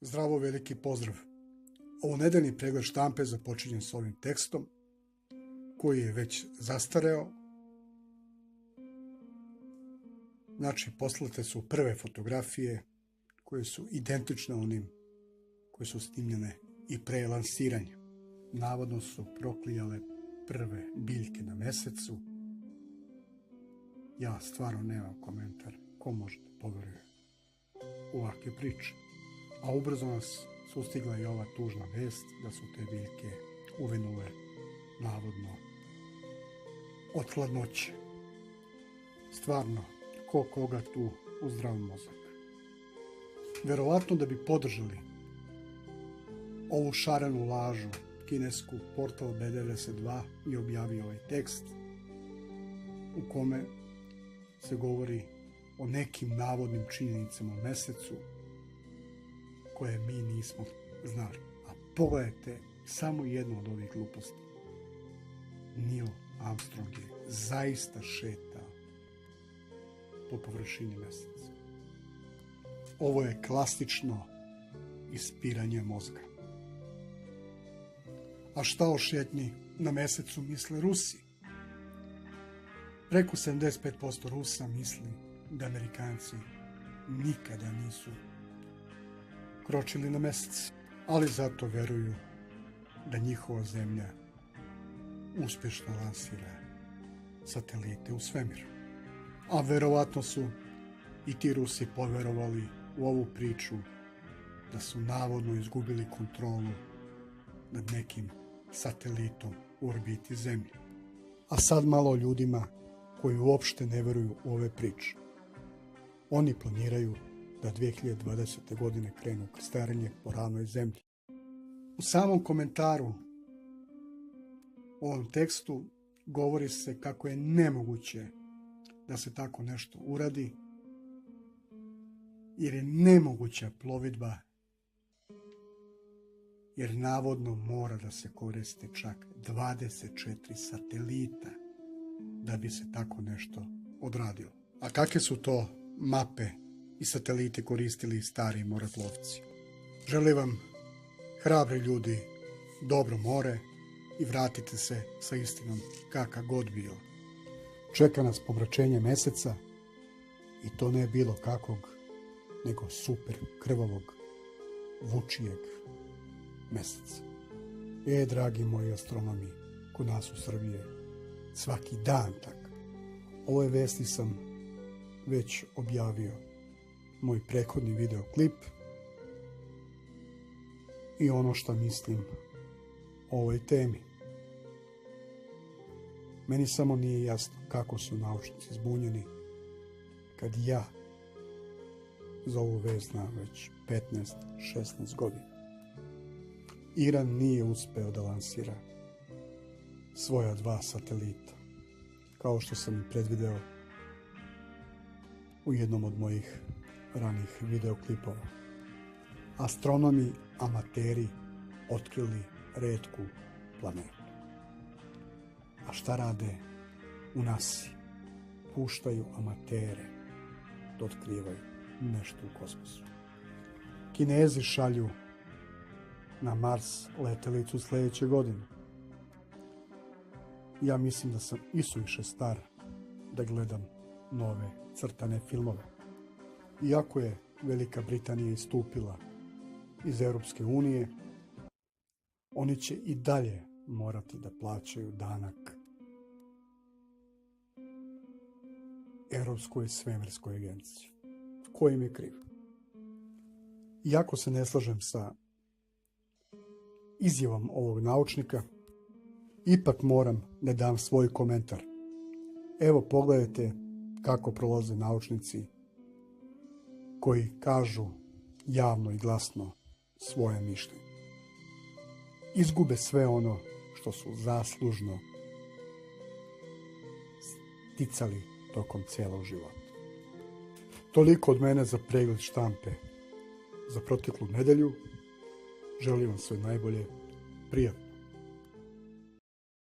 Zdravo, veliki pozdrav. Ovo nedeljni pregled štampe započinjem s ovim tekstom koji je već zastareo. Znači, poslate su prve fotografije koje su identične onim koje su snimljene i pre lansiranja. Navodno su proklijale prve biljke na mesecu. Ja stvarno nemam komentar. Ko može da poveruje u ovakve priče? A ubrzo nas sustigla i ova tužna vest da su te biljke uvenule navodno od hladnoće. Stvarno, ko koga tu u zdrav mozak. Verovatno da bi podržali ovu šarenu lažu kinesku, portal B92 je objavio ovaj tekst u kome se govori o nekim navodnim činjenicama o mesecu koje mi nismo znali. A pogledajte samo jednu od ovih gluposti. Neil Armstrong je zaista šetao po površini meseca. Ovo je klasično ispiranje mozga. A šta o šetnji na mesecu misle Rusi? Preko 75% Rusa misli da Amerikanci nikada nisu kročili na mesec, ali zato veruju da njihova zemlja uspješno lansira satelite u svemir. A verovatno su i ti Rusi poverovali u ovu priču da su navodno izgubili kontrolu nad nekim satelitom u orbiti Zemlje. A sad malo o ljudima koji uopšte ne veruju u ove priče. Oni planiraju da 2020. godine krenu krstarenje po ravnoj zemlji. U samom komentaru u ovom tekstu govori se kako je nemoguće da se tako nešto uradi, jer je nemoguća plovidba, jer navodno mora da se koriste čak 24 satelita da bi se tako nešto odradilo. A kakve su to mape i satelite koristili stari moreplovci? Želim vam, hrabri ljudi, dobro more i vratite se sa istinom kakva god bila. Čeka nas pomračenje meseca i to ne bilo kakvog, nego super krvavog vučijeg meseca. Dragi moji astronomi, kod nas u Srbiji svaki dan tako. Ove vesti sam već objavio moj prethodni videoklip i ono što mislim o ovoj temi. Meni samo nije jasno kako su naučnici zbunjeni kad ja za ovu vest znam već 15-16 godina. Iran nije uspeo da lansira svoja 2 satelita, kao što sam i predvideo u jednom od mojih ranih videoklipova. Astronomi amateri otkrili retku planetu. A šta rade u NASA? Puštaju amatere da otkrivaju nešto u kosmosu. Kinezi šalju na Mars letelicu sljedeće godine. Ja mislim da sam isuviše star da gledam nove crtane filmove. Iako je Velika Britanija istupila iz Europske unije, oni će i dalje morati da plaćaju danak Europskoj svemirskoj agenciji. Ko im je kriv? Iako se ne slažem sa izjavom ovog naučnika, ipak moram da dam svoj komentar. Evo pogledajte kako prolaze naučnici koji kažu javno i glasno svoje mišljenje. Izgube sve ono što su zaslužno sticali tokom cijelog života. Toliko od mene za pregled štampe za proteklu nedelju. Želim vam sve najbolje. Prijatno.